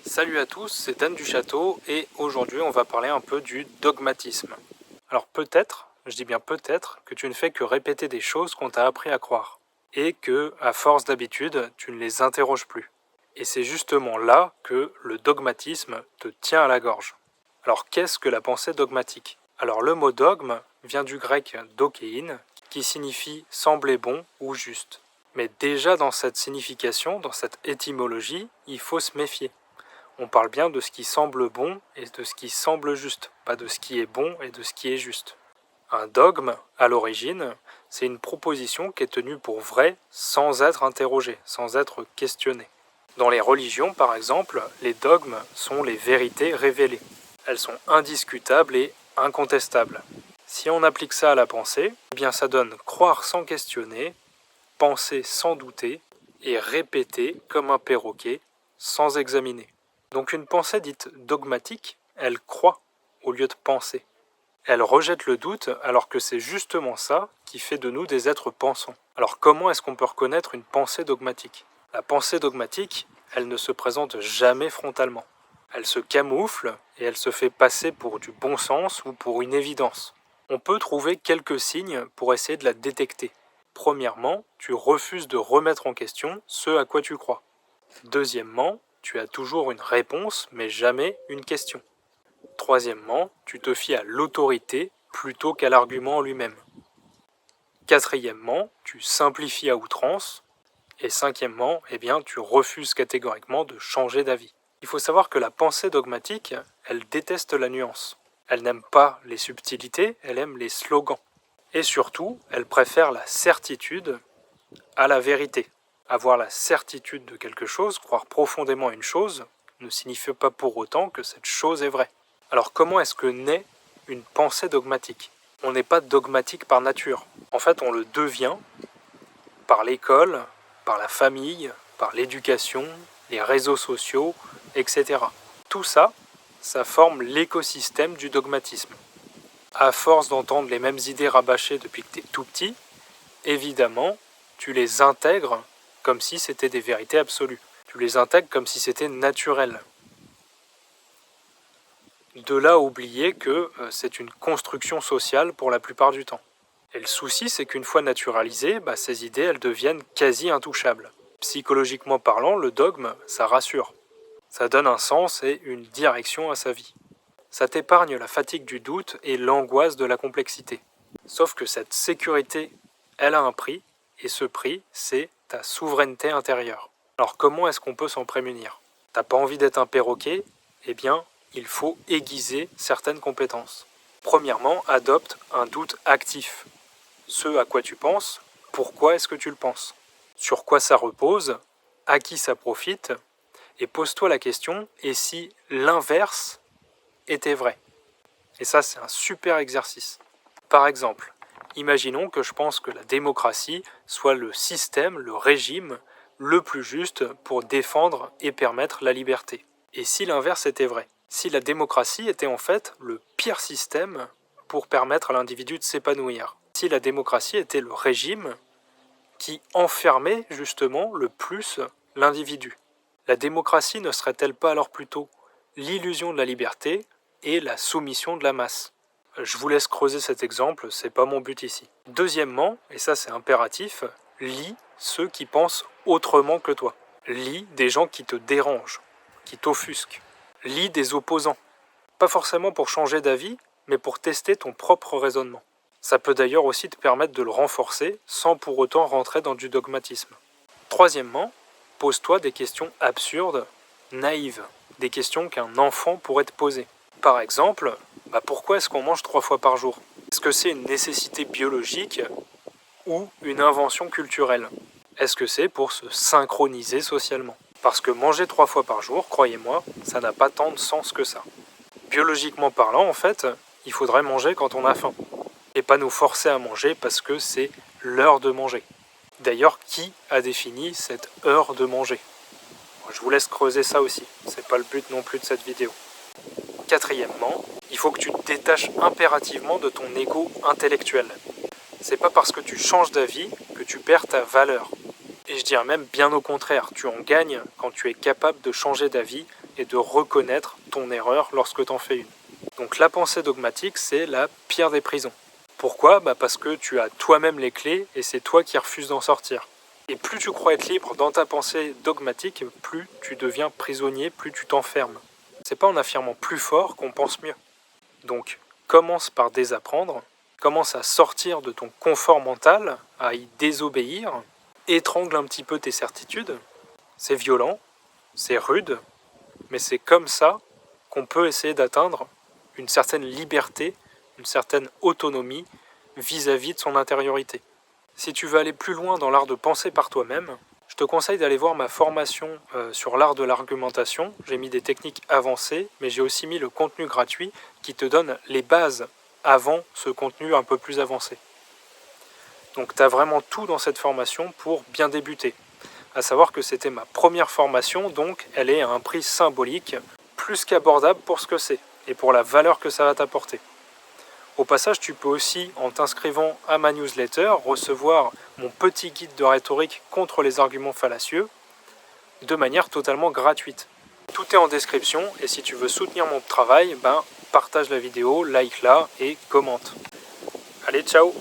Salut à tous, c'est Dan du Château et aujourd'hui on va parler un peu du dogmatisme. Alors peut-être, je dis bien peut-être, que tu ne fais que répéter des choses qu'on t'a appris à croire et que, à force d'habitude, tu ne les interroges plus. Et c'est justement là que le dogmatisme te tient à la gorge. Alors qu'est-ce que la pensée dogmatique? Alors le mot dogme vient du grec dokein qui signifie sembler bon ou juste. Mais déjà dans cette signification, dans cette étymologie, il faut se méfier. On parle bien de ce qui semble bon et de ce qui semble juste, pas de ce qui est bon et de ce qui est juste. Un dogme, à l'origine, c'est une proposition qui est tenue pour vraie sans être interrogée, sans être questionnée. Dans les religions, par exemple, les dogmes sont les vérités révélées. Elles sont indiscutables et incontestables. Si on applique ça à la pensée, eh bien ça donne croire sans questionner, penser sans douter et répéter comme un perroquet sans examiner. Donc une pensée dite dogmatique, elle croit au lieu de penser. Elle rejette le doute alors que c'est justement ça qui fait de nous des êtres pensants. Alors comment est-ce qu'on peut reconnaître une pensée dogmatique? La pensée dogmatique, elle ne se présente jamais frontalement. Elle se camoufle et elle se fait passer pour du bon sens ou pour une évidence. On peut trouver quelques signes pour essayer de la détecter. Premièrement, tu refuses de remettre en question ce à quoi tu crois. Deuxièmement, tu as toujours une réponse, mais jamais une question. Troisièmement, tu te fies à l'autorité plutôt qu'à l'argument en lui-même. Quatrièmement, tu simplifies à outrance. Et cinquièmement, tu refuses catégoriquement de changer d'avis. Il faut savoir que la pensée dogmatique, elle déteste la nuance. Elle n'aime pas les subtilités, elle aime les slogans. Et surtout, elle préfère la certitude à la vérité. Avoir la certitude de quelque chose, croire profondément à une chose, ne signifie pas pour autant que cette chose est vraie. Alors comment est-ce que naît une pensée dogmatique? On n'est pas dogmatique par nature. En fait, on le devient par l'école, par la famille, par l'éducation, les réseaux sociaux, etc. Tout ça, ça forme l'écosystème du dogmatisme. À force d'entendre les mêmes idées rabâchées depuis que tu es tout petit, évidemment, tu les intègres comme si c'était des vérités absolues. Tu les intègres comme si c'était naturel. De là à oublier que c'est une construction sociale pour la plupart du temps. Et le souci, c'est qu'une fois naturalisées, ces idées, elles deviennent quasi intouchables. Psychologiquement parlant, le dogme, ça rassure. Ça donne un sens et une direction à sa vie. Ça t'épargne la fatigue du doute et l'angoisse de la complexité. Sauf que cette sécurité, elle a un prix, et ce prix, c'est ta souveraineté intérieure. Alors comment est-ce qu'on peut s'en prémunir? T'as pas envie d'être un perroquet? Eh bien, il faut aiguiser certaines compétences. Premièrement, adopte un doute actif. Ce à quoi tu penses, pourquoi est-ce que tu le penses? Sur quoi ça repose? À qui ça profite? Et pose-toi la question, et si l'inverse était vrai? Et ça, c'est un super exercice. Par exemple, imaginons que je pense que la démocratie soit le système, le régime le plus juste pour défendre et permettre la liberté. Et si l'inverse était vrai? Si la démocratie était en fait le pire système pour permettre à l'individu de s'épanouir? Si la démocratie était le régime qui enfermait justement le plus l'individu? La démocratie ne serait-elle pas alors plutôt l'illusion de la liberté et la soumission de la masse? Je vous laisse creuser cet exemple, c'est pas mon but ici. Deuxièmement, et ça c'est impératif, lis ceux qui pensent autrement que toi. Lis des gens qui te dérangent, qui t'offusquent. Lis des opposants. Pas forcément pour changer d'avis, mais pour tester ton propre raisonnement. Ça peut d'ailleurs aussi te permettre de le renforcer sans pour autant rentrer dans du dogmatisme. Troisièmement, pose-toi des questions absurdes, naïves, des questions qu'un enfant pourrait te poser. Par exemple, pourquoi est-ce qu'on mange 3 fois par jour? Est-ce que c'est une nécessité biologique ou une invention culturelle? Est-ce que c'est pour se synchroniser socialement? Parce que manger 3 fois par jour, croyez-moi, ça n'a pas tant de sens que ça. Biologiquement parlant, en fait, il faudrait manger quand on a faim. Et pas nous forcer à manger parce que c'est l'heure de manger. D'ailleurs, qui a défini cette heure de manger? Je vous laisse creuser ça aussi, c'est pas le but non plus de cette vidéo. Quatrièmement, il faut que tu te détaches impérativement de ton ego intellectuel. C'est pas parce que tu changes d'avis que tu perds ta valeur. Et je dirais même bien au contraire, tu en gagnes quand tu es capable de changer d'avis et de reconnaître ton erreur lorsque tu en fais une. Donc la pensée dogmatique, c'est la pire des prisons. Pourquoi ? Parce que tu as toi-même les clés et c'est toi qui refuses d'en sortir. Et plus tu crois être libre dans ta pensée dogmatique, plus tu deviens prisonnier, plus tu t'enfermes. C'est pas en affirmant plus fort qu'on pense mieux. Donc commence par désapprendre, commence à sortir de ton confort mental, à y désobéir, étrangle un petit peu tes certitudes. C'est violent, c'est rude, mais c'est comme ça qu'on peut essayer d'atteindre une certaine liberté, une certaine autonomie vis-à-vis de son intériorité. Si tu veux aller plus loin dans l'art de penser par toi-même, je te conseille d'aller voir ma formation sur l'art de l'argumentation. J'ai mis des techniques avancées, mais j'ai aussi mis le contenu gratuit qui te donne les bases avant ce contenu un peu plus avancé. Donc tu as vraiment tout dans cette formation pour bien débuter. À savoir que c'était ma première formation, donc elle est à un prix symbolique, plus qu'abordable pour ce que c'est et pour la valeur que ça va t'apporter. Au passage, tu peux aussi, en t'inscrivant à ma newsletter, recevoir mon petit guide de rhétorique contre les arguments fallacieux de manière totalement gratuite. Tout est en description et si tu veux soutenir mon travail, partage la vidéo, like-la et commente. Allez, ciao!